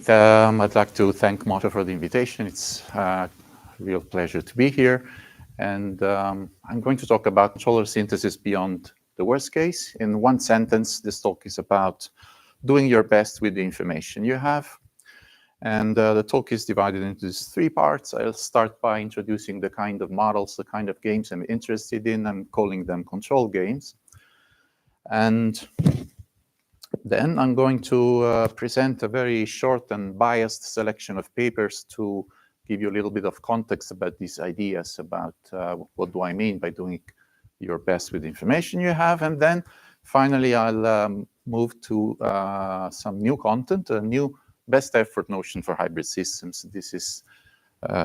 I'd like to thank Marta for the invitation. It's a real pleasure to be here. And I'm going to talk about controller synthesis beyond the worst case. In one sentence, this talk is about doing your best with the information you have. And the talk is divided into these three parts. I'll start by introducing the kind of models, the kind of games I'm interested in. I'm calling them control games. And then I'm going to present a very short and biased selection of papers to give you a little bit of context about these ideas about what do I mean by doing your best with the information you have. And then finally, I'll move to some new content, a new best effort notion for hybrid systems. This is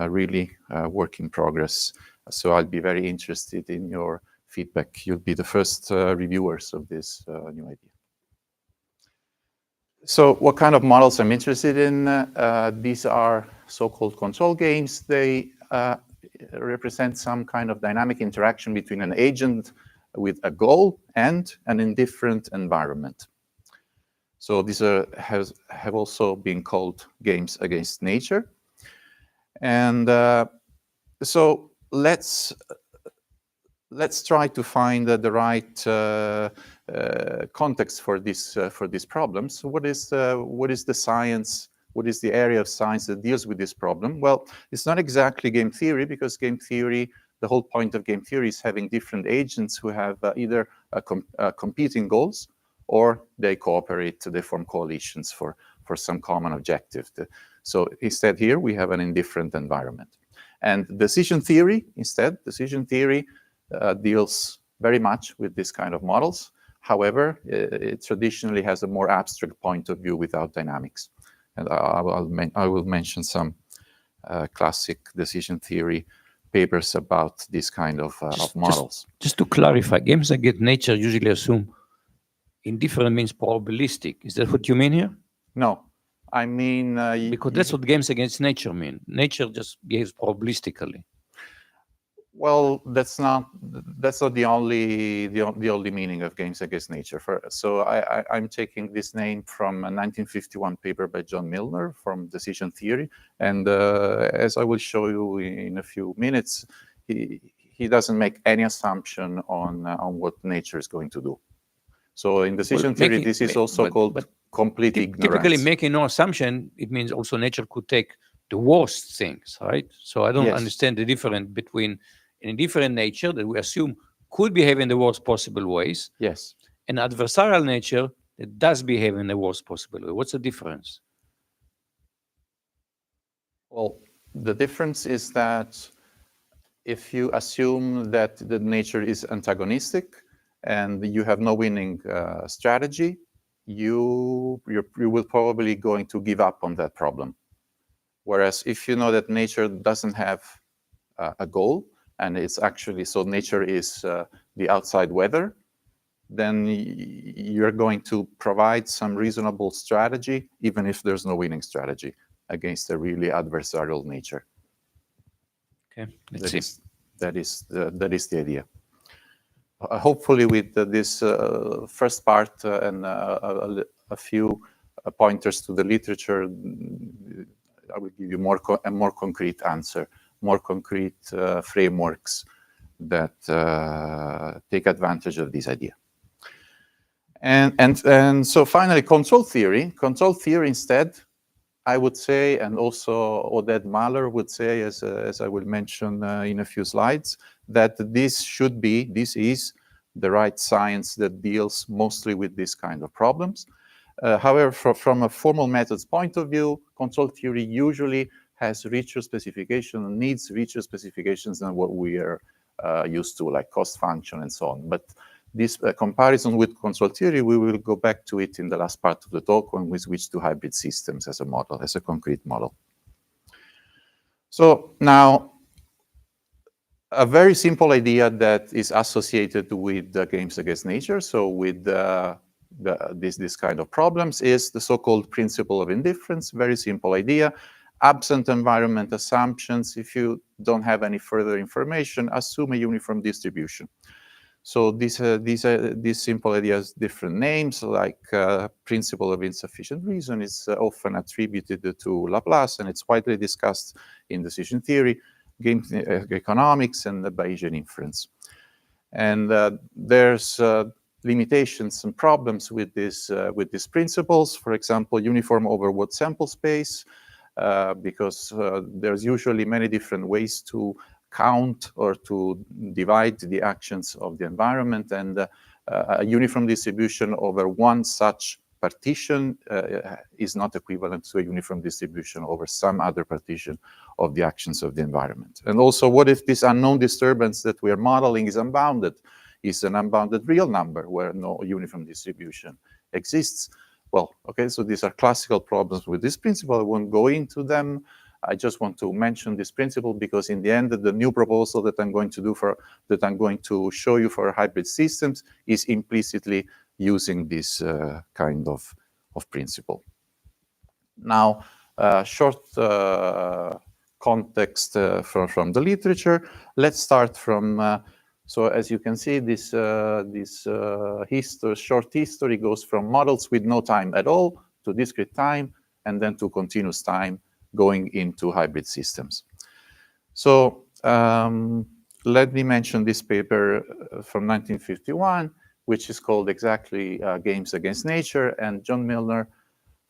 really a work in progress. So I'll be very interested in your feedback. You'll be the first reviewers of this new idea. So what kind of models I'm interested in? These are so-called control games. They represent some kind of dynamic interaction between an agent with a goal and an indifferent environment. So these have also been called games against nature. And so let's try to find the right context for these problems. What is the science? What is the area of science that deals with this problem? Well, it's not exactly game theory, because game theory, the whole point of game theory is having different agents who have either competing goals, or they cooperate, they form coalitions for some common objective. So instead here we have an indifferent environment. And decision theory, instead, deals very much with this kind of models. However, it traditionally has a more abstract point of view without dynamics. And I will mention some classic decision theory papers about this kind of models. Just to clarify, games against nature usually assume indifferent means probabilistic. Is that what you mean here? No, I mean... because that's what games against nature mean. Nature just behaves probabilistically. Well, that's not the only meaning of games against nature. So I'm taking this name from a 1951 paper by John Milner from Decision Theory, and as I will show you in a few minutes, he doesn't make any assumption on what nature is going to do. So in decision theory, this is also called complete ignorance. Typically, making no assumption, it means also nature could take the worst things, right? So I don't understand the difference between an indifferent nature that we assume could behave in the worst possible ways, yes, and adversarial nature that does behave in the worst possible way. What's the difference? Well, the difference is that if you assume that the nature is antagonistic and you have no winning strategy, you will probably going to give up on that problem. Whereas if you know that nature doesn't have a goal, and it's actually, so nature is the outside weather, then you're going to provide some reasonable strategy, even if there's no winning strategy, against a really adversarial nature. Okay, let's see. That is the idea. Hopefully with this first part and a few pointers to the literature, I will give you a more concrete answer, more concrete frameworks that take advantage of this idea. And so finally, control theory instead, I would say, and also Oded Mahler would say, as I will mention in a few slides, that this is the right science that deals mostly with this kind of problems. However, from a formal methods point of view, control theory usually has richer specification, needs richer specifications than what we are used to, like cost function and so on. But this comparison with control theory, we will go back to it in the last part of the talk when we switch to hybrid systems as a model, as a concrete model. So now, a very simple idea that is associated with the games against nature, so with this kind of problems, is the so-called principle of indifference. Very simple idea. Absent environment assumptions, if you don't have any further information, assume a uniform distribution. So these simple ideas, different names, like principle of insufficient reason is often attributed to Laplace, and it's widely discussed in decision theory, game economics, and the Bayesian inference. And there's limitations and problems with these principles. For example, uniform overwrought sample space, because there's usually many different ways to count or to divide the actions of the environment, and a uniform distribution over one such partition is not equivalent to a uniform distribution over some other partition of the actions of the environment. And also, what if this unknown disturbance that we are modeling is unbounded, is an unbounded real number where no uniform distribution exists? Well, okay, so these are classical problems with this principle. I won't go into them. I just want to mention this principle because in the end, the new proposal that I'm going to show you for hybrid systems is implicitly using this kind of principle. Now, short context from the literature. Let's start from, so as you can see, this short history goes from models with no time at all to discrete time, and then to continuous time, going into hybrid systems. So let me mention this paper from 1951, which is called exactly Games Against Nature. And John Milner,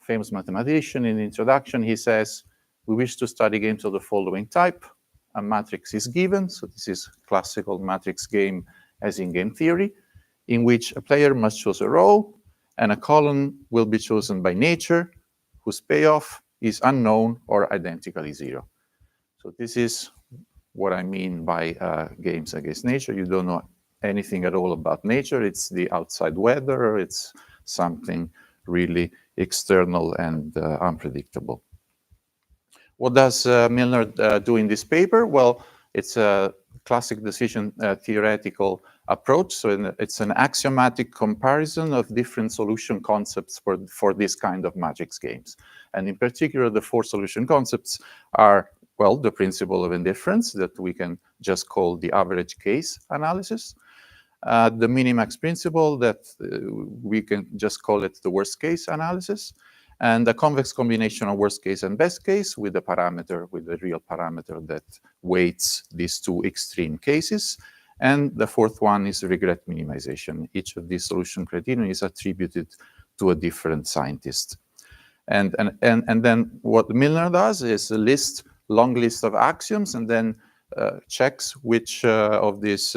famous mathematician, in the introduction, he says, we wish to study games of the following type. A matrix is given, so this is classical matrix game as in game theory, in which a player must choose a row, and a column will be chosen by nature, whose payoff is unknown or identically zero. So this is what I mean by games against nature. You don't know anything at all about nature. It's the outside weather. It's something really external and unpredictable. What does Milner do in this paper? Well, it's a classic decision theoretical approach. So it's an axiomatic comparison of different solution concepts for this kind of matrix games. And in particular, the four solution concepts are, well, the principle of indifference that we can just call the average case analysis, the minimax principle that we can just call it the worst case analysis, and the convex combination of worst case and best case with a parameter, with a real parameter that weights these two extreme cases. And the fourth one is regret minimization. Each of these solution criterion is attributed to a different scientist. And then what Milner does is a long list of axioms, and then checks which of these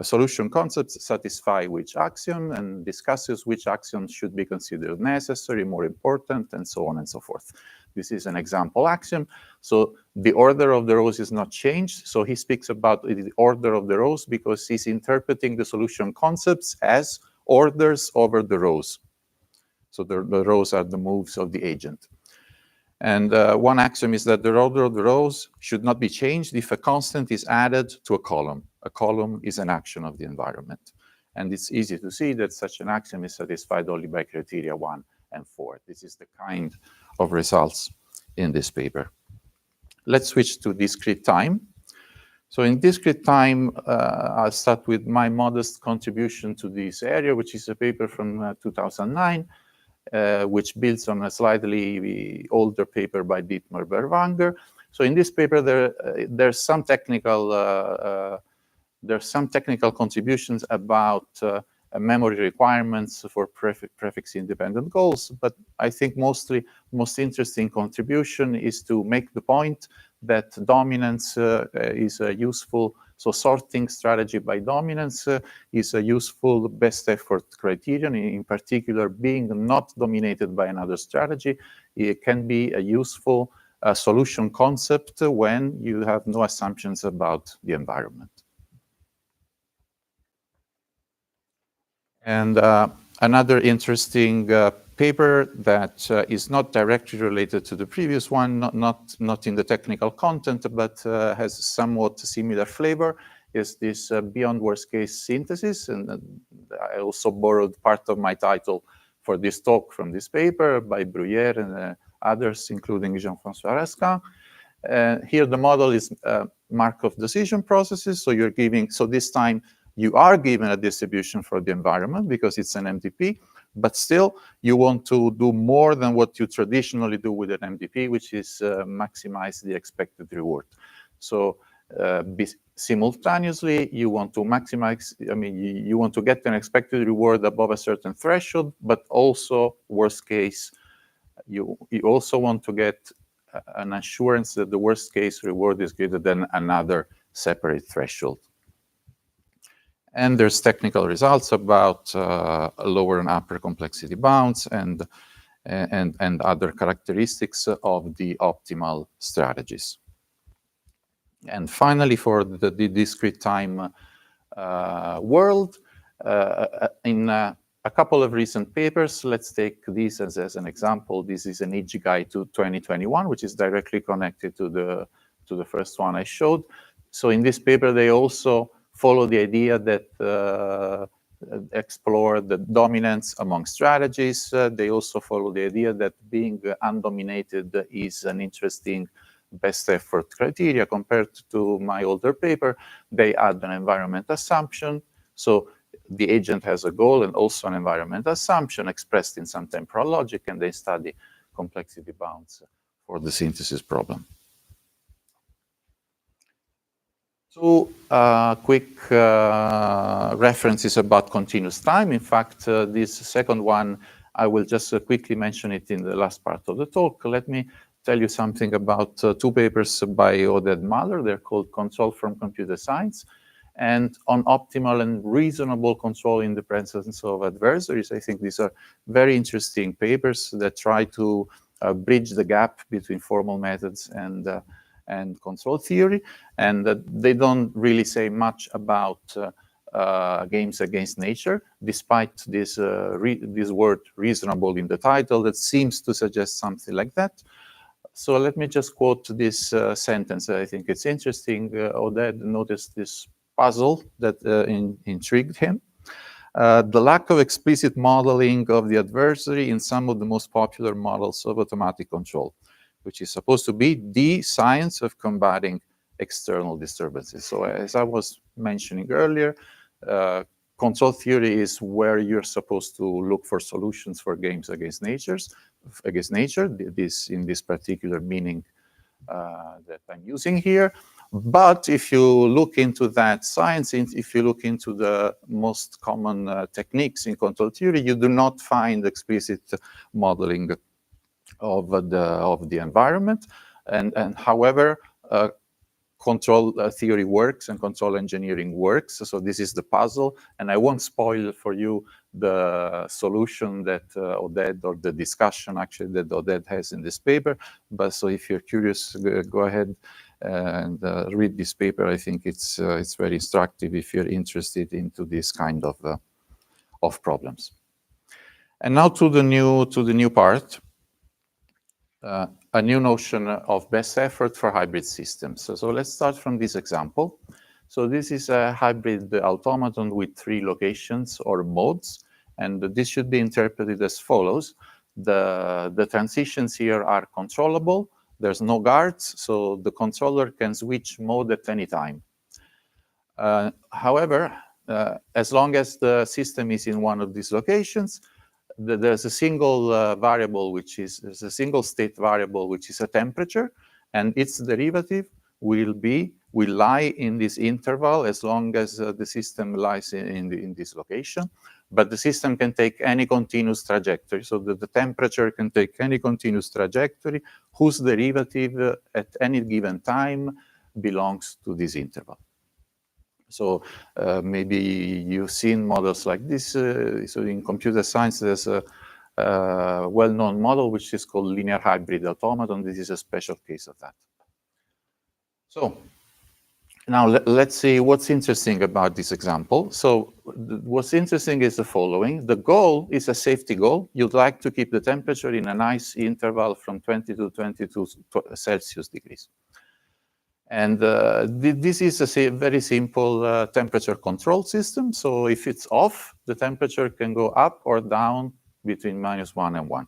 solution concepts satisfy which axiom, and discusses which axioms should be considered necessary, more important, and so on and so forth. This is an example axiom. So the order of the rows is not changed. So he speaks about the order of the rows because he's interpreting the solution concepts as orders over the rows. So the rows are the moves of the agent. And one axiom is that the order of the rows should not be changed if a constant is added to a column. A column is an action of the environment. And it's easy to see that such an axiom is satisfied only by criteria 1 and 4. This is the kind of results in this paper. Let's switch to discrete time. So in discrete time, I'll start with my modest contribution to this area, which is a paper from 2009. Which builds on a slightly older paper by Dietmar Berwanger. So in this paper, there's some technical contributions about memory requirements for prefix-independent goals. But I think most interesting contribution is to make the point that dominance is a useful, so sorting strategy by dominance is a useful best effort criterion. In particular, being not dominated by another strategy, it can be a useful solution concept when you have no assumptions about the environment. And another interesting paper that is not directly related to the previous one, not in the technical content, but has somewhat similar flavor, is this beyond worst case synthesis. And I also borrowed part of my title for this talk from this paper by Bruyère and others, including Jean-François Raskin. Here the model is Markov decision processes. So you're giving, so this time You are given a distribution for the environment because it's an MDP, but still you want to do more than what you traditionally do with an MDP, which is maximize the expected reward. So simultaneously, you want to maximize, you want to get an expected reward above a certain threshold, but also, worst case, you also want to get an assurance that the worst case reward is greater than another separate threshold. And there's technical results about lower and upper complexity bounds and other characteristics of the optimal strategies. And finally, for the discrete time world, in a couple of recent papers, let's take this as an example. This is an Ichigai to 2021, which is directly connected to the first one I showed. So in this paper, they also follow the idea that explore the dominance among strategies. They also follow the idea that being undominated is an interesting best effort criteria. Compared to my older paper, they add an environment assumption. So the agent has a goal and also an environment assumption expressed in some temporal logic, and they study complexity bounds for the synthesis problem. Two quick references about continuous time. In fact, this second one, I will just quickly mention it in the last part of the talk. Let me tell you something about two papers by Oded Mahler. They're called Control from Computer Science and on optimal and reasonable control in the presence of adversaries. I think these are very interesting papers that try to bridge the gap between formal methods and control theory, and they don't really say much about games against nature, despite this word reasonable in the title that seems to suggest something like that. So let me just quote this sentence. I think it's interesting. Oded noticed this puzzle that intrigued him. The lack of explicit modeling of the adversary in some of the most popular models of automatic control, which is supposed to be the science of combating external disturbances. So as I was mentioning earlier, control theory is where you're supposed to look for solutions for games against nature, in this particular meaning that I'm using here. But if you look into that science, if you look into the most common techniques in control theory, you do not find explicit modeling of the environment, and however, control theory works and control engineering works. So this is the puzzle, and I won't spoil for you the solution that Oded, or the discussion actually that Oded has in this paper. But so if you're curious, go ahead and read this paper. I think it's very instructive if you're interested into this kind of problems. And now to the new part. A new notion of best effort for hybrid systems. So let's start from this example. So this is a hybrid automaton with 3 locations or modes, and this should be interpreted as follows. The transitions here are controllable. There's no guards, so the controller can switch mode at any time. However, as long as the system is in one of these locations, there's a single variable, there's a single state variable, which is a temperature, and its derivative will lie in this interval as long as the system lies in this location. But the system can take any continuous trajectory, so that the temperature can take any continuous trajectory whose derivative at any given time belongs to this interval. So maybe you've seen models like this. So in computer science, there's a well-known model which is called linear hybrid automaton. This is a special case of that. So now let's see what's interesting about this example. So what's interesting is the following. The goal is a safety goal. You'd like to keep the temperature in a nice interval from 20 to 22 Celsius degrees. And this is a very simple temperature control system. So if it's off, the temperature can go up or down between -1 and 1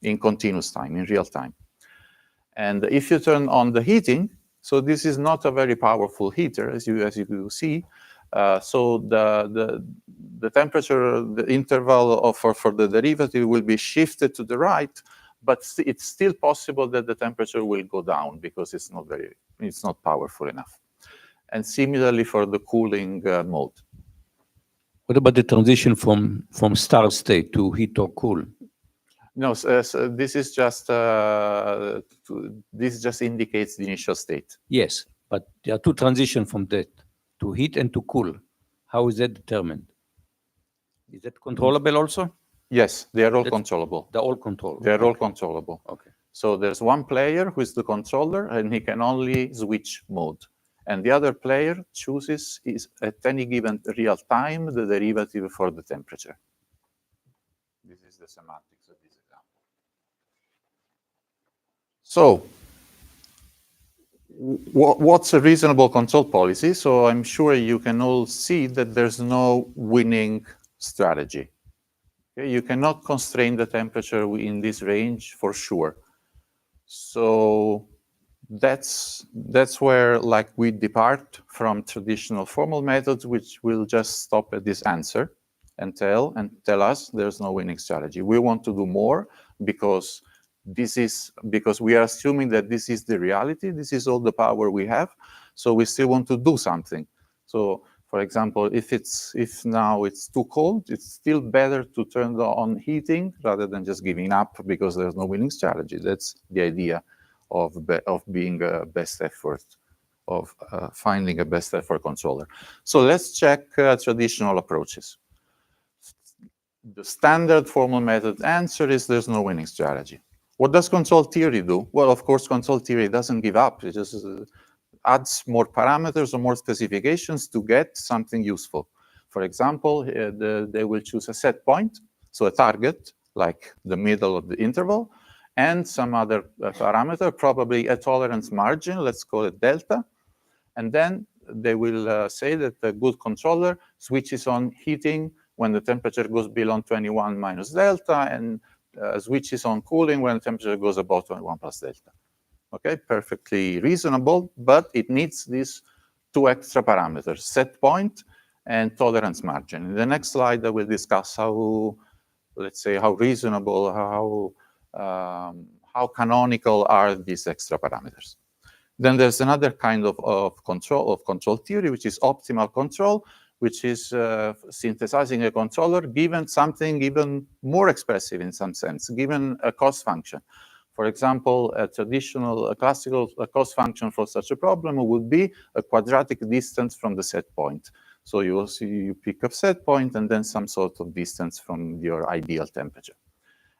in continuous time, in real time. And if you turn on the heating, so this is not a very powerful heater, as you see, So the temperature, the interval for the derivative will be shifted to the right, but it's still possible that the temperature will go down because it's not powerful enough. And similarly for the cooling mode. What about the transition from start state to heat or cool? No, so this is just this just indicates the initial state. Yes, but there are two transitions from that to heat and to cool. How is that determined? Is that controllable also? Yes, they are all controllable. They're all controllable. They're all controllable. Okay. So there's one player who is the controller, and he can only switch mode. And the other player chooses at any given real time the derivative for the temperature. This is the semantics of this example. So what's a reasonable control policy? So I'm sure you can all see that there's no winning strategy. Okay? You cannot constrain the temperature in this range for sure. So that's where we depart from traditional formal methods, which will just stop at this answer and tell us there's no winning strategy. We want to do more because we are assuming that this is the reality, this is all the power we have, so we still want to do something. So for example, if now it's too cold, it's still better to turn on heating rather than just giving up because there's no winning strategy. That's the idea of being a best effort, of finding a best effort controller. So let's check traditional approaches. The standard formal method answer is there's no winning strategy. What does control theory do? Well, of course, control theory doesn't give up. It just adds more parameters or more specifications to get something useful. For example, they will choose a set point, so a target, like the middle of the interval, and some other parameter, probably a tolerance margin, let's call it delta. And then they will say that the good controller switches on heating when the temperature goes below 21 minus delta, and switches on cooling when the temperature goes above 21 plus delta. Okay, perfectly reasonable, but it needs these two extra parameters, set point and tolerance margin. In the next slide, I will discuss how, let's say, how reasonable, how canonical are these extra parameters. Then there's another kind of control theory, which is optimal control, which is synthesizing a controller given something even more expressive in some sense, given a cost function. For example, a classical cost function for such a problem would be a quadratic distance from the set point. So you pick a set point and then some sort of distance from your ideal temperature.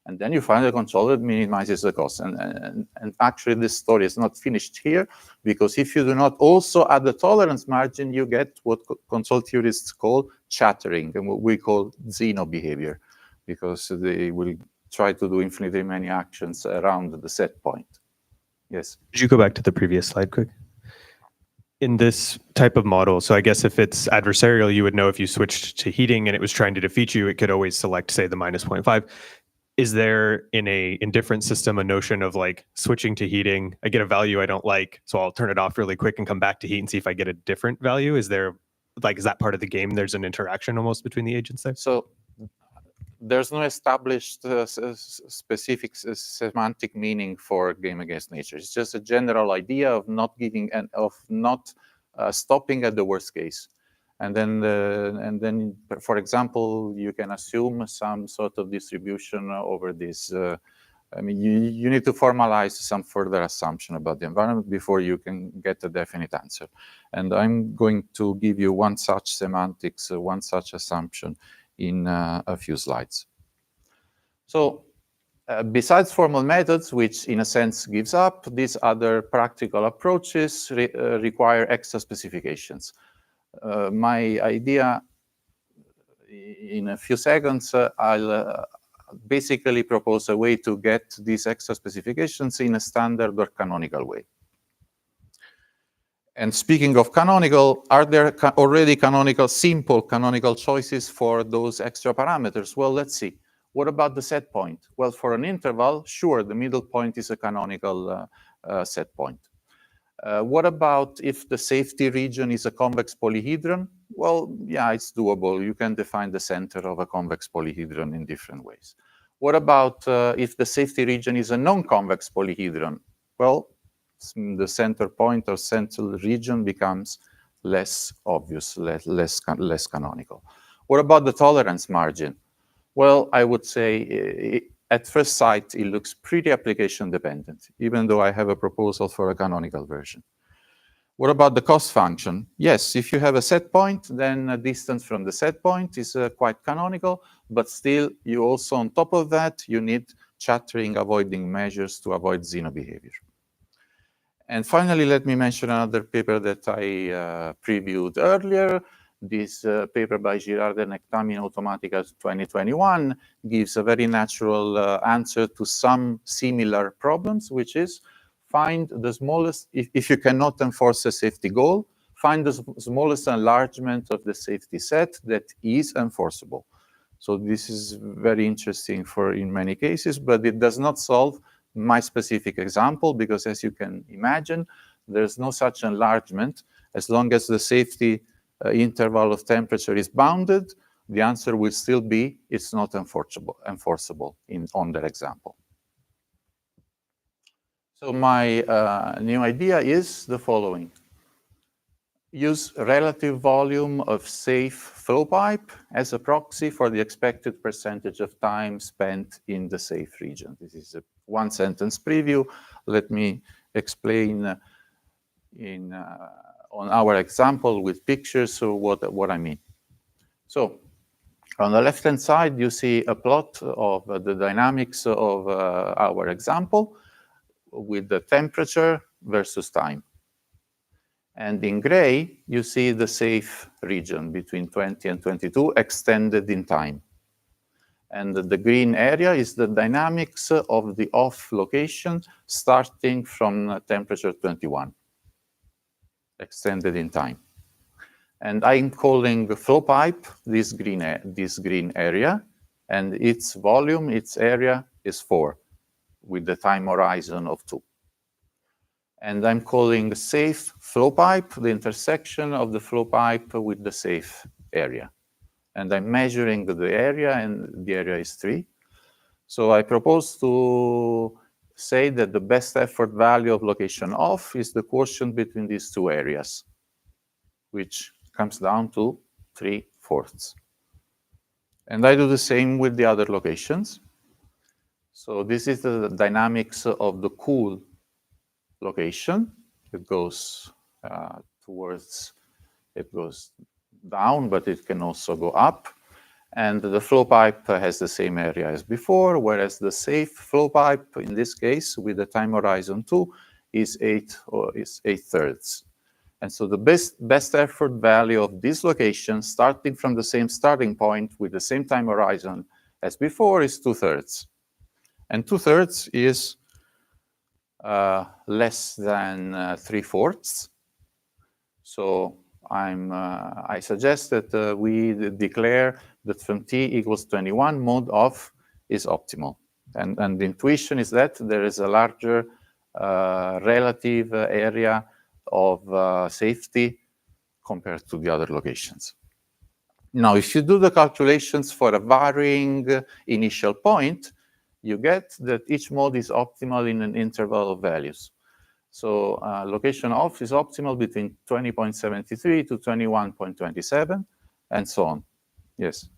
And then you find a controller that minimizes the cost. And actually, this story is not finished here, because if you do not also add the tolerance margin, you get what control theorists call chattering, and what we call Zeno behavior, because they will try to do infinitely many actions around the set point. Yes? Could you go back to the previous slide quick? In this type of model, so I guess if it's adversarial, you would know if you switched to heating and it was trying to defeat you, it could always select, say, the minus 0.5. Is there in a indifferent system a notion of like switching to heating? I get a value I don't like, so I'll turn it off really quick and come back to heat and see if I get a different value. Is there, like, is that part of the game? There's an interaction almost between the agents there? So there's no established specific semantic meaning for game against nature. It's just a general idea of not giving and of not stopping at the worst case. And then, for example, you can assume some sort of distribution over this. I mean, you need to formalize some further assumption about the environment before you can get a definite answer. And I'm going to give you one such semantics, one such assumption in a few slides. So besides formal methods, which in a sense gives up, these other practical approaches require extra specifications. My idea, in a few seconds, I'll basically propose a way to get these extra specifications in a standard or canonical way. And speaking of canonical, are there already simple canonical choices for those extra parameters? Well, let's see. What about the set point? Well, for an interval, sure, the middle point is a canonical set point. What about if the safety region is a convex polyhedron? Well, yeah, it's doable. You can define the center of a convex polyhedron in different ways. What about if the safety region is a non-convex polyhedron? Well, the center point or central region becomes less obvious, less canonical. What about the tolerance margin? Well, I would say at first sight, it looks pretty application dependent, even though I have a proposal for a canonical version. What about the cost function? Yes, if you have a set point, then a distance from the set point is quite canonical, but still, you also, on top of that, you need chattering avoiding measures to avoid Zeno behavior. And finally, let me mention another paper that I previewed earlier. This paper by Girard and Ektamin Automatica 2021 gives a very natural answer to some similar problems, which is find the smallest, if you cannot enforce a safety goal, find the smallest enlargement of the safety set that is enforceable. So this is very interesting in many cases, but it does not solve my specific example, because as you can imagine, there's no such enlargement. As long as the safety interval of temperature is bounded, the answer will still be it's not enforceable on that example. So my new idea is the following. Use relative volume of safe flow pipe as a proxy for the expected percentage of time spent in the safe region. This is a one-sentence preview. Let me explain on our example with pictures what I mean. So on the left-hand side, you see a plot of the dynamics of our example with the temperature versus time. And in gray, you see the safe region between 20 and 22 extended in time. And the green area is the dynamics of the off location starting from temperature 21, extended in time. And I'm calling the flow pipe this green area, and its volume, its area is 4, with the time horizon of 2. And I'm calling the safe flow pipe the intersection of the flow pipe with the safe area. And I'm measuring the area, and the area is 3. So I propose to say that the best effort value of location off is the quotient between these two areas, which comes down to 3/4. And I do the same with the other locations. So this is the dynamics of the cool location. It goes it goes down, but it can also go up. And the flow pipe has the same area as before, whereas the safe flow pipe, in this case, with the time horizon 2, is 8/3. And so the best effort value of this location, starting from the same starting point with the same time horizon as before, is 2/3. And 2/3 is less than 3/4. So I suggest that we declare that from t equals 21, mode off is optimal. And the intuition is that there is a larger relative area of safety compared to the other locations. Now, if you do the calculations for a varying initial point, you get that each mode is optimal in an interval of values. So location off is optimal between 20.73 to 21.27, and so on. Yes?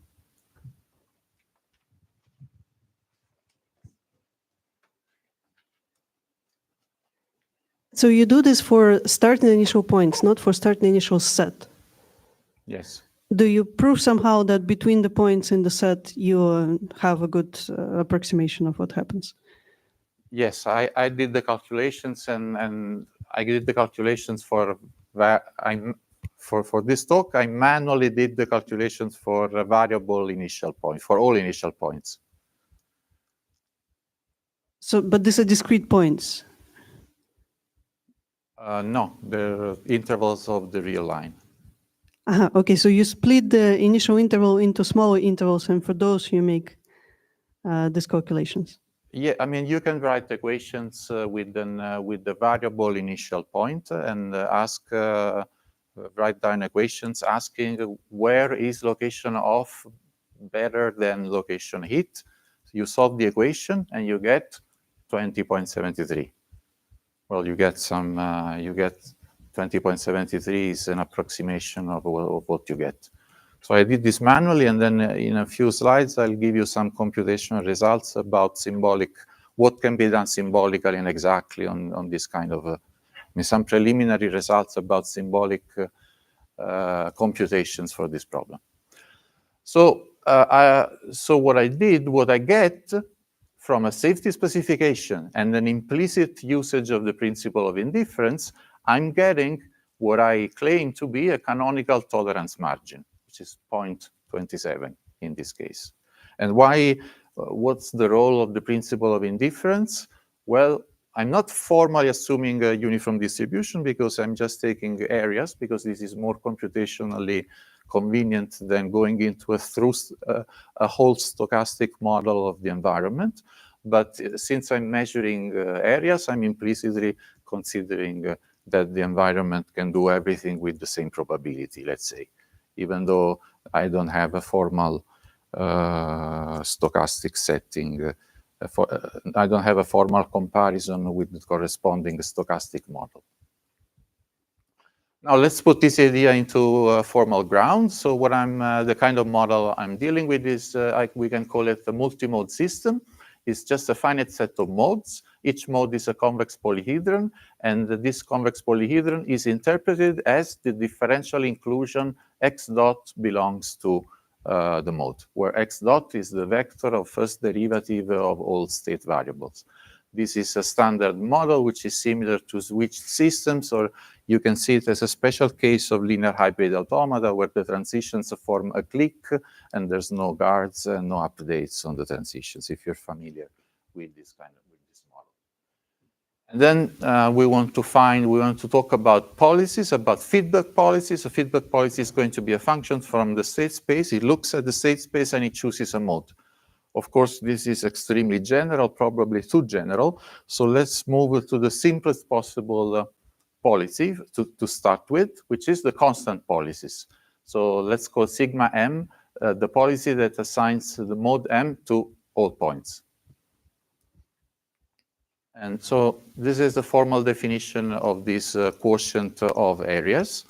So you do this for starting initial points, not for starting initial set? Yes. Do you prove somehow that between the points in the set, you have a good approximation of what happens? Yes, I did the calculations, and I did the calculations for this talk. I manually did the calculations for a variable initial point, for all initial points. So, but these are discrete points? No, they're intervals of the real line. Okay, so you split the initial interval into smaller intervals, and for those you make these calculations. Yeah, I mean, you can write equations with the variable initial point and write down equations asking where is location off better than location hit. You solve the equation and you get 20.73. Well, you get 20.73 is an approximation of what you get. So I did this manually, and then in a few slides, I'll give you some computational results about what can be done symbolically and exactly on this kind of, some preliminary results about symbolic computations for this problem. So, what I get from a safety specification and an implicit usage of the principle of indifference, I'm getting what I claim to be a canonical tolerance margin, which is 0.27 in this case. And why? What's the role of the principle of indifference? Well, I'm not formally assuming a uniform distribution because I'm just taking areas, because this is more computationally convenient than going into a whole stochastic model of the environment. But since I'm measuring areas, I'm implicitly considering that the environment can do everything with the same probability, let's say, even though I don't have a formal stochastic setting. I don't have a formal comparison with the corresponding stochastic model. Now let's put this idea into formal ground. So what the kind of model I'm dealing with is, we can call it a multi-mode system. It's just a finite set of modes. Each mode is a convex polyhedron, and this convex polyhedron is interpreted as the differential inclusion x dot belongs to the mode, where x dot is the vector of first derivative of all state variables. This is a standard model which is similar to switched systems, or you can see it as a special case of linear hybrid automata where the transitions form a clique and there's no guards and no updates on the transitions, if you're familiar with this model. And then we want to talk about policies, about feedback policies. A feedback policy is going to be a function from the state space. It looks at the state space and it chooses a mode. Of course, this is extremely general, probably too general. So let's move to the simplest possible policy to start with, which is the constant policies. So let's call sigma m the policy that assigns the mode m to all points. And so this is the formal definition of this quotient of areas.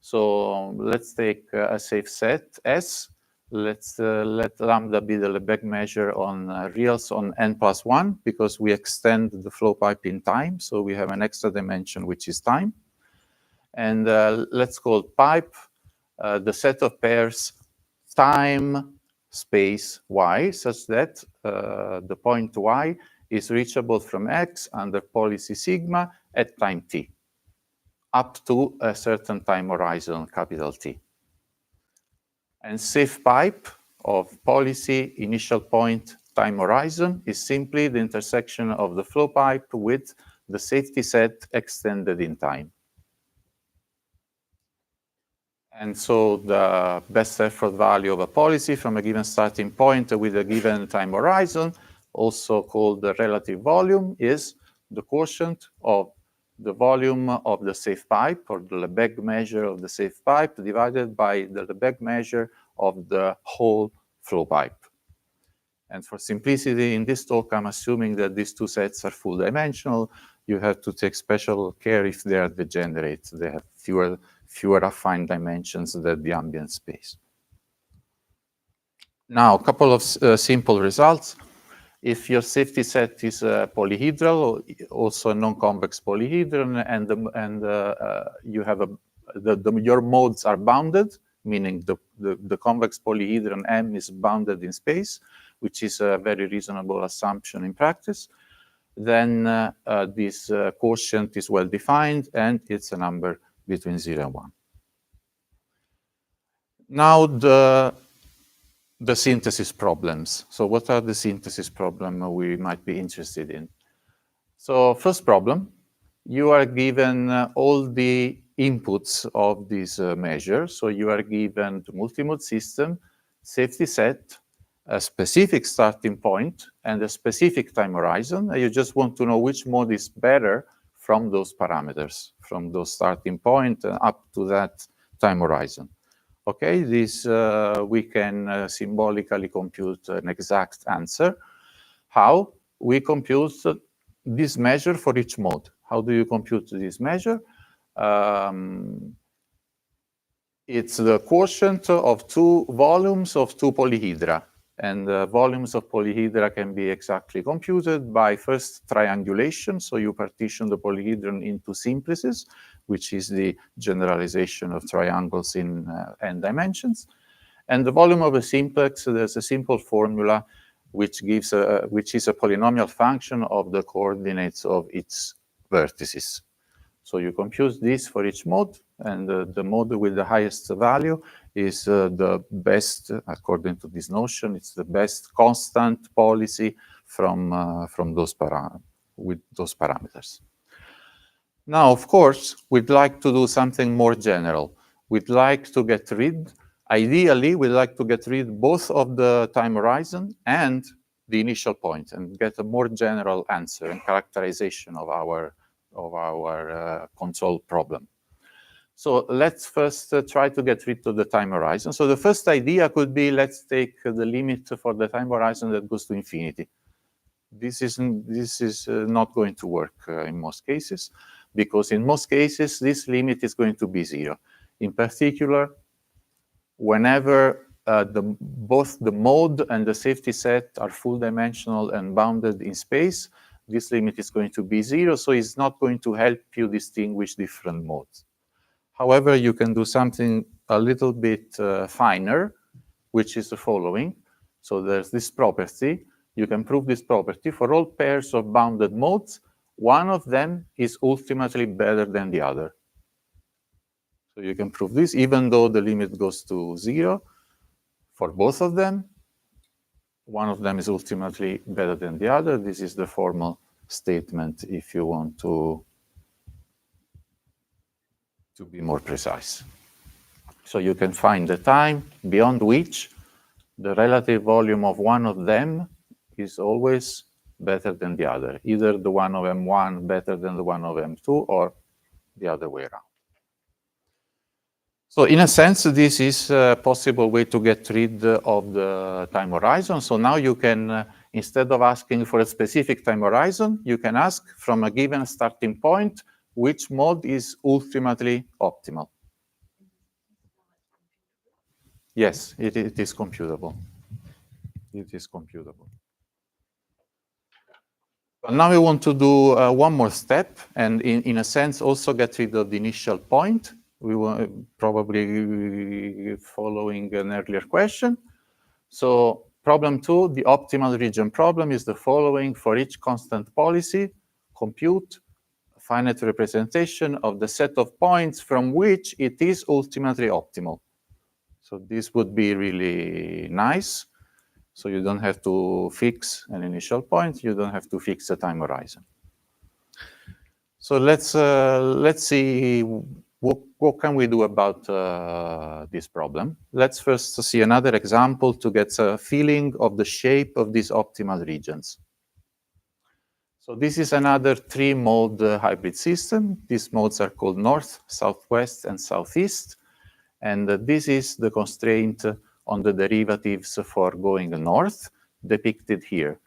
So let's take a safe set S. Let's let lambda be the Lebesgue measure on reals on n+1, because we extend the flow pipe in time. So we have an extra dimension, which is time. And let's call pipe the set of pairs time space y, such that the point y is reachable from x under policy sigma at time t, up to a certain time horizon, capital T. And safe pipe of policy initial point time horizon is simply the intersection of the flow pipe with the safety set extended in time. And so the best effort value of a policy from a given starting point with a given time horizon, also called the relative volume, is the quotient of the volume of the safe pipe, or the Lebesgue measure of the safe pipe, divided by the Lebesgue measure of the whole flow pipe. And for simplicity in this talk, I'm assuming that these two sets are full dimensional. You have to take special care if they are degenerate. They have fewer affine dimensions than the ambient space. Now, a couple of simple results. If your safety set is polyhedral, also a non-convex polyhedron, and you have your modes are bounded, meaning the convex polyhedron M is bounded in space, which is a very reasonable assumption in practice, then this quotient is well defined and it's a number between 0 and 1. Now the synthesis problems. So what are the synthesis problems we might be interested in? So first problem, you are given all the inputs of this measure. So you are given the multimode system, safety set, a specific starting point and a specific time horizon, and you just want to know which mode is better from those parameters, from those starting point up to that time horizon. Okay, this we can symbolically compute an exact answer. How? We compute this measure for each mode. How do you compute this measure? It's the quotient of two volumes of two polyhedra. And the volumes of polyhedra can be exactly computed by first triangulation. So you partition the polyhedron into simplices, which is the generalization of triangles in n dimensions. And the volume of a simplex, there's a simple formula which gives which is a polynomial function of the coordinates of its vertices. So you compute this for each mode, and the mode with the highest value is the best, according to this notion, it's the best constant policy from those with those parameters. Now, of course, we'd like to do something more general. We'd like to get rid, ideally, we'd like to get rid both of the time horizon and the initial point and get a more general answer and characterization of our control problem. So let's first try to get rid of the time horizon. So the first idea could be, let's take the limit for the time horizon that goes to infinity. This is not going to work in most cases, because in most cases, this limit is going to be 0. In particular, whenever both the mode and the safety set are full dimensional and bounded in space, this limit is going to be 0, so it's not going to help you distinguish different modes. However, you can do something a little bit finer, which is the following. So there's this property. You can prove this property for all pairs of bounded modes. One of them is ultimately better than the other. So you can prove this, even though the limit goes to 0, for both of them, one of them is ultimately better than the other. This is the formal statement if you want to be more precise. So you can find the time beyond which the relative volume of one of them is always better than the other, either the one of M1 better than the one of M2 or the other way around. So in a sense, this is a possible way to get rid of the time horizon. So now you can, instead of asking for a specific time horizon, you can ask from a given starting point which mode is ultimately optimal. Yes, it is computable. It is computable. But now we want to do one more step, and in a sense also get rid of the initial point. We will probably following an earlier question. So problem 2, the optimal region problem is the following. For each constant policy, compute a finite representation of the set of points from which it is ultimately optimal. So this would be really nice. So you don't have to fix an initial point. You don't have to fix a time horizon. So let's see what can we do about this problem. Let's first see another example to get a feeling of the shape of these optimal regions. So this is another 3-mode hybrid system. These modes are called north, southwest, and southeast. And this is the constraint on the derivatives for going north, depicted here.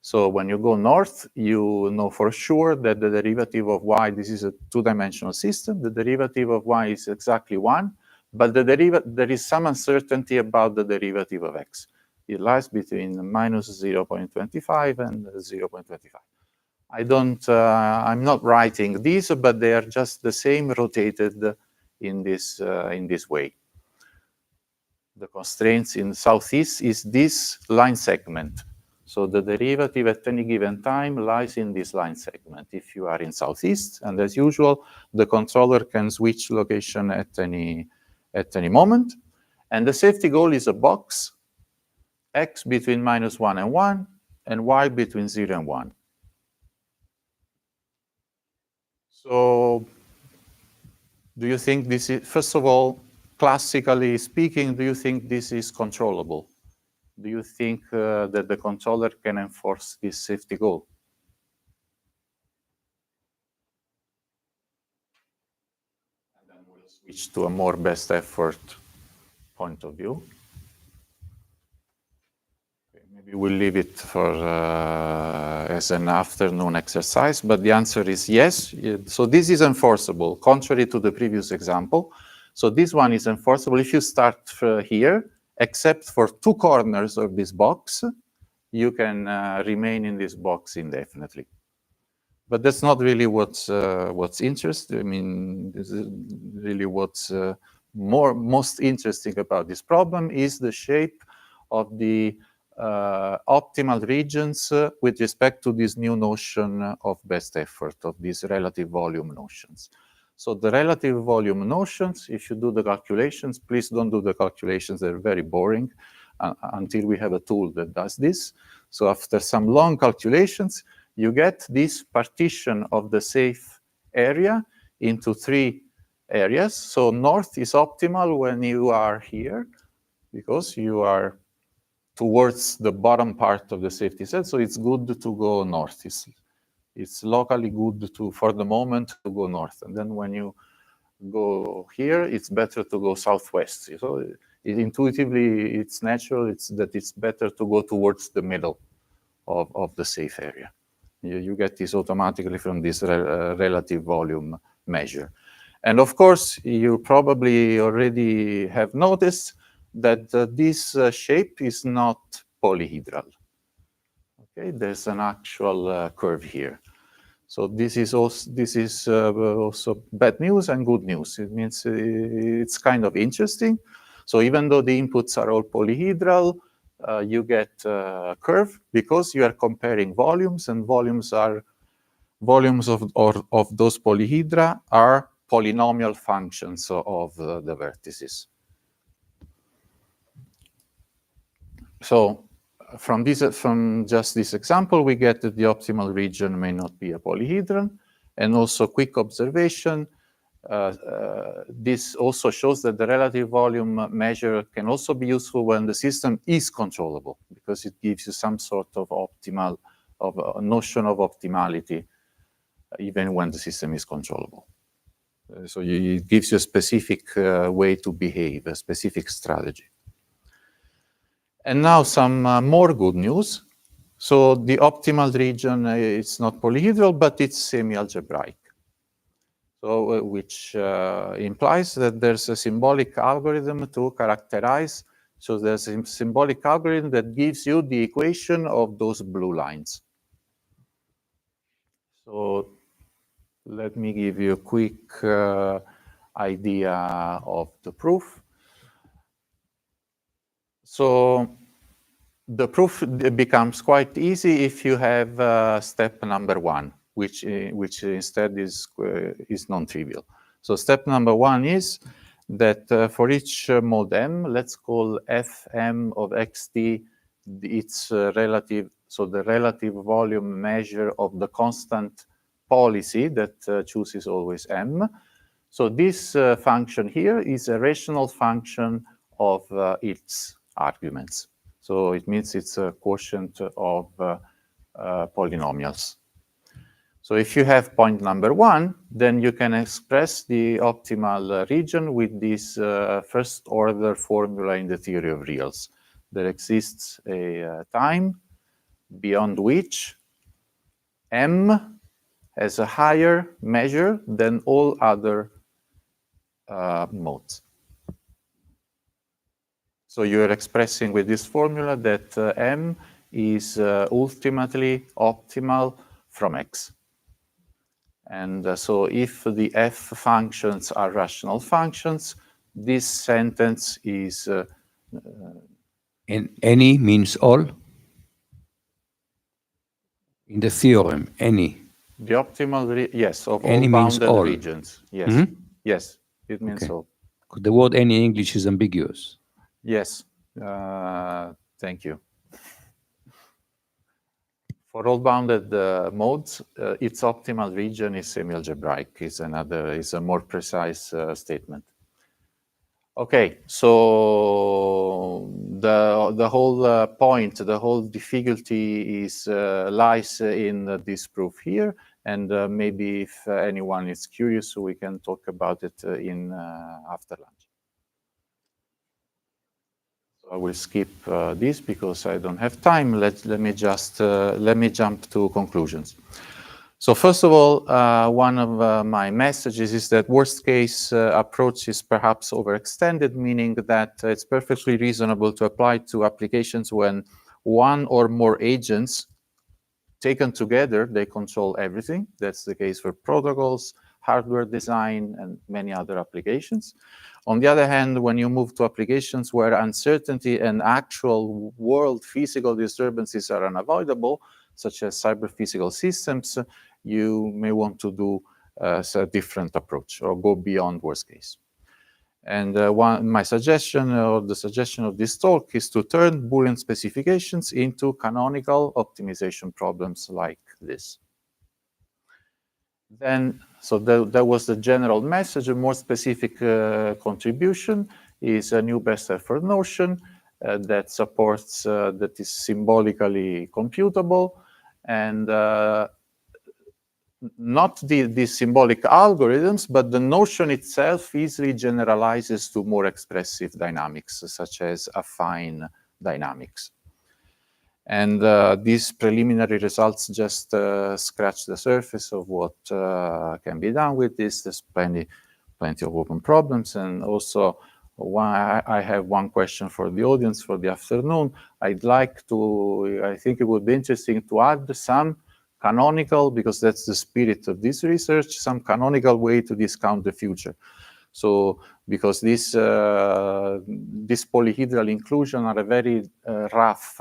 So when you go north, you know for sure that the derivative of y, this is a 2-dimensional system, the derivative of y is exactly 1, but there is some uncertainty about the derivative of x. It lies between minus 0.25 and 0.25. I'm not writing these, but they are just the same rotated in this way. The constraints in southeast is this line segment. So the derivative at any given time lies in this line segment if you are in southeast. And as usual, the controller can switch location at any moment. And the safety goal is a box, x between minus 1 and 1, and y between 0 and 1. So do you think this is, first of all, classically speaking, do you think this is controllable? do you think that the controller can enforce this safety goal? And then we'll switch to a more best effort point of view. Okay, maybe we'll leave it for as an afternoon exercise, but the answer is yes. So this is enforceable, contrary to the previous example. So this one is enforceable if you start here, except for 2 corners of this box, you can remain in this box indefinitely. But that's not really what's interesting. I mean, this is really what's most interesting about this problem is the shape of the optimal regions with respect to this new notion of best effort, of these relative volume notions. So the relative volume notions, if you do the calculations, please don't do the calculations, they're very boring until we have a tool that does this. So after some long calculations, you get this partition of the safe area into 3 areas. So north is optimal when you are here, because you are towards the bottom part of the safety set. So it's good to go north. It's locally good for the moment, to go north. And then when you go here, it's better to go southwest. So intuitively, it's natural that it's better to go towards the middle of the safe area. You get this automatically from this relative volume measure. And of course, you probably already have noticed that this shape is not polyhedral. Okay, there's an actual curve here. So this is also bad news and good news. It means it's kind of interesting. So even though the inputs are all polyhedral, you get a curve because you are comparing volumes, and volumes of those polyhedra are polynomial functions of the vertices. So from just this example, we get that the optimal region may not be a polyhedron. And also, quick observation, this also shows that the relative volume measure can also be useful when the system is controllable, because it gives you some sort of a notion of optimality, even when the system is controllable. So it gives you a specific way to behave, a specific strategy. And now some more good news. So the optimal region, it's not polyhedral, but it's semi-algebraic. So which implies that there's a symbolic algorithm to characterize. So there's a symbolic algorithm that gives you the equation of those blue lines. So let me give you a quick idea of the proof. So the proof becomes quite easy if you have step number 1, which instead is non-trivial. So step number 1 is that for each mode M, let's call Fm of xt its relative, so the relative volume measure of the constant policy that chooses always M. So this function here is a rational function of its arguments. So it means it's a quotient of polynomials. So if you have point number 1, then you can express the optimal region with this first order formula in the theory of reals. There exists a time beyond which M has a higher measure than all other modes. So you're expressing with this formula that M is ultimately optimal from X. And so if the F functions are rational functions, this sentence is... and any means all? In the theorem, any. The optimal, yes, of any all bounded all. regions. Yes, yes, it means all. The word any in English is ambiguous. Yes, thank you. For all bounded modes, its optimal region is semi-algebraic. Is a more precise statement. Okay, so the whole point, the whole difficulty is lies in this proof here, and maybe if anyone is curious, we can talk about it in after lunch. So I will skip this because I don't have time. Let me just let me jump to conclusions. So first of all, one of my messages is that worst case approach is perhaps overextended, meaning that it's perfectly reasonable to apply to applications when one or more agents taken together, they control everything. That's the case for protocols, hardware design, and many other applications. On the other hand, when you move to applications where uncertainty and actual world physical disturbances are unavoidable, such as cyber-physical systems, you may want to do a different approach or go beyond worst case. And my suggestion, or the suggestion of this talk, is to turn Boolean specifications into canonical optimization problems like this. Then, so that was the general message. A more specific contribution is a new best effort notion that supports, that is symbolically computable, and not these symbolic algorithms, but the notion itself easily generalizes to more expressive dynamics, such as affine dynamics. And these preliminary results just scratch the surface of what can be done with this. There's plenty of open problems. And also, I have one question for the audience for the afternoon. I think it would be interesting to add some canonical, because that's the spirit of this research, some canonical way to discount the future. So, because this polyhedral inclusion are a very rough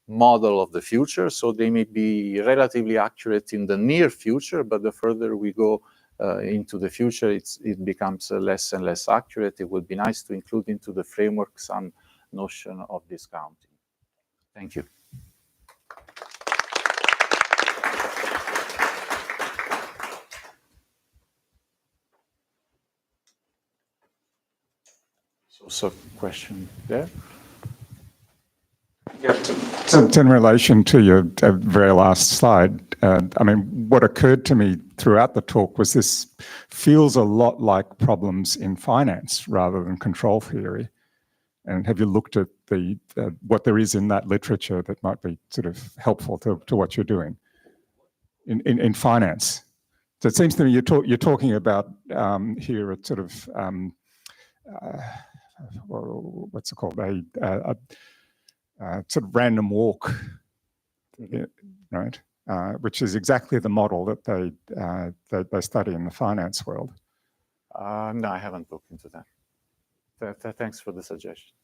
model of the future, so they may be relatively accurate in the near future, but the further we go into the future, it becomes less and less accurate. It would be nice to include into the framework some notion of discounting. Thank you. So question there? Yeah, in relation to your very last slide, I mean, what occurred to me throughout the talk was this feels a lot like problems in finance rather than control theory. And have you looked at the what there is in that literature that might be sort of helpful to what you're doing in finance? So it seems to me you're talking about here a sort of what's it called, a sort of random walk, right? Which is exactly the model that they study in the finance world. No, I haven't looked into that. Thanks for the suggestion.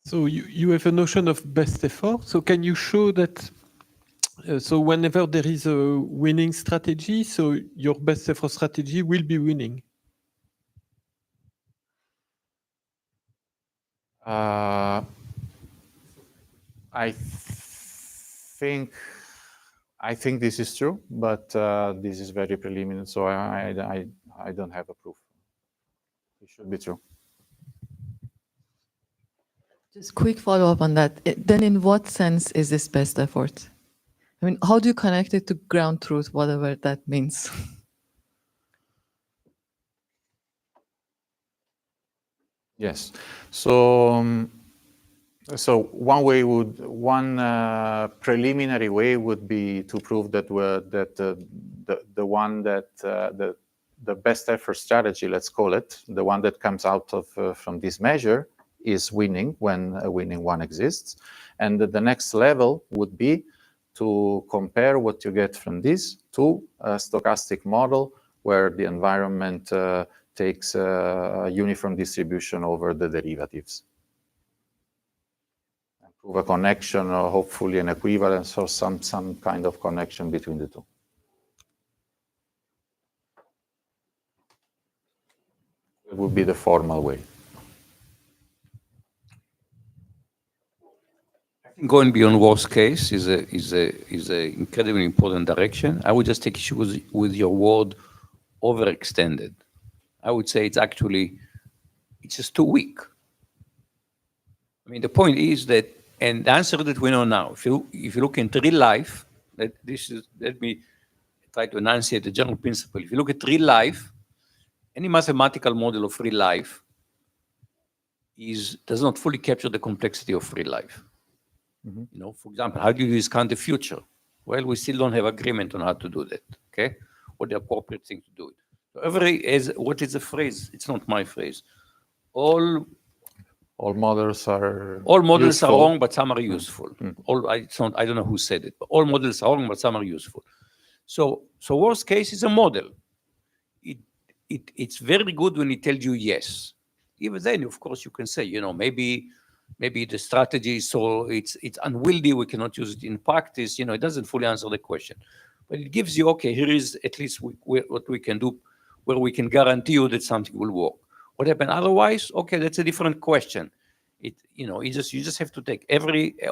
So you have a notion of best effort. So can you show that? So whenever there is a winning strategy, so your best effort strategy will be winning. I think this is true, but this is very preliminary, so I don't have a proof. It should be true. Just quick follow-up on that. Then in what sense is this best effort? I mean, how do you connect it to ground truth, whatever that means? Yes. So one preliminary way would be to prove that the best effort strategy, let's call it, the one that comes out of from this measure, is winning when a winning one exists, and the next level would be to compare what you get from this to a stochastic model where the environment takes a uniform distribution over the derivatives. And prove a connection, or hopefully an equivalence, or some kind of connection between the two. It would be the formal way. Going beyond worst case is a incredibly important direction. I would just take issue with your word overextended. I would say it's just too weak. I mean, the point is that, and the answer that we know now, if you look into real life, let me try to enunciate the general principle. If you look at real life, any mathematical model of real life does not fully capture the complexity of real life. You know, for example, how do you discount the future? Well, we still don't have agreement on how to do that. Okay, what the appropriate thing to do it. So what is the phrase? It's not my phrase. All models are useful. Wrong, but some are useful. I don't know who said it, but all models are wrong, but some are useful. So worst case is a model. It's very good when it tells you yes. Even then, of course, you can say, you know, maybe the strategy is so it's unwieldy, we cannot use it in practice. You know, it doesn't fully answer the question, but it gives you, okay, here is at least what we can do, where we can guarantee you that something will work. What happened otherwise? Okay, that's a different question. You just have to take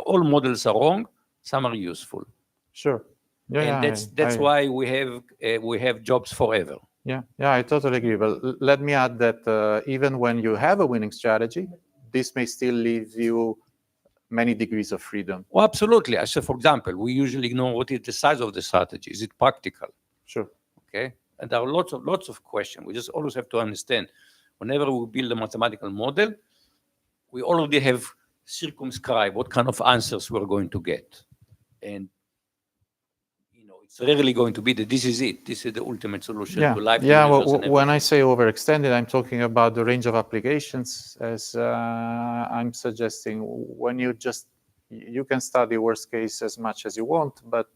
all models are wrong, some are useful. Sure. Yeah, and that's why we have jobs forever. Yeah, I totally agree. But let me add that even when you have a winning strategy, this may still leave you many degrees of freedom. Oh, absolutely. I said, for example, we usually ignore what is the size of the strategy. Is it practical? Sure. Okay. And there are lots of questions. We just always have to understand, whenever we build a mathematical model, we already have circumscribed what kind of answers we're going to get. And it's rarely going to be that this is it. This is the ultimate solution to life. Yeah, when I say overextended, I'm talking about the range of applications, as I'm suggesting. When you can study worst case as much as you want, but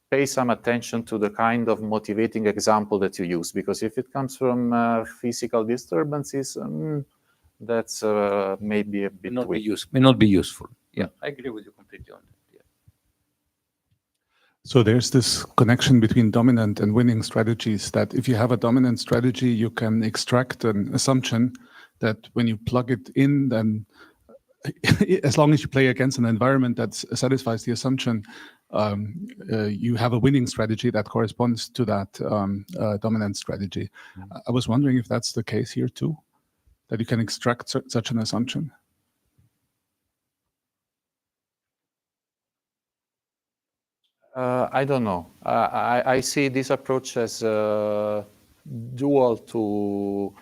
pay some attention to the kind of motivating example that you use, because if it comes from physical disturbances, that's maybe a bit weak. May not be useful. Yeah, I agree with you completely on that. So there's this connection between dominant and winning strategies, that if you have a dominant strategy, you can extract an assumption that when you plug it in, then as long as you play against an environment that satisfies the assumption, you have a winning strategy that corresponds to that dominant strategy. I was wondering if that's the case here too, that you can extract such an assumption. I don't know. I see this approach as dual to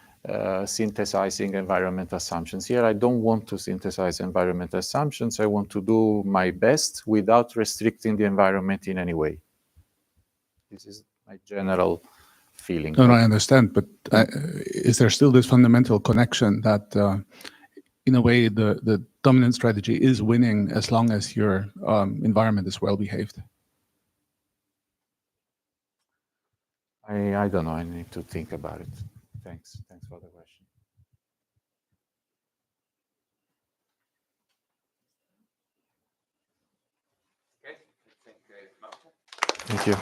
synthesizing environment assumptions. Here, I don't want to synthesize environment assumptions. I want to do my best without restricting the environment in any way. This is my general feeling. No, I understand, but is there still this fundamental connection that in a way the dominant strategy is winning as long as your environment is well behaved? I don't know. I need to think about it. Thanks for the question. Okay. Thank you.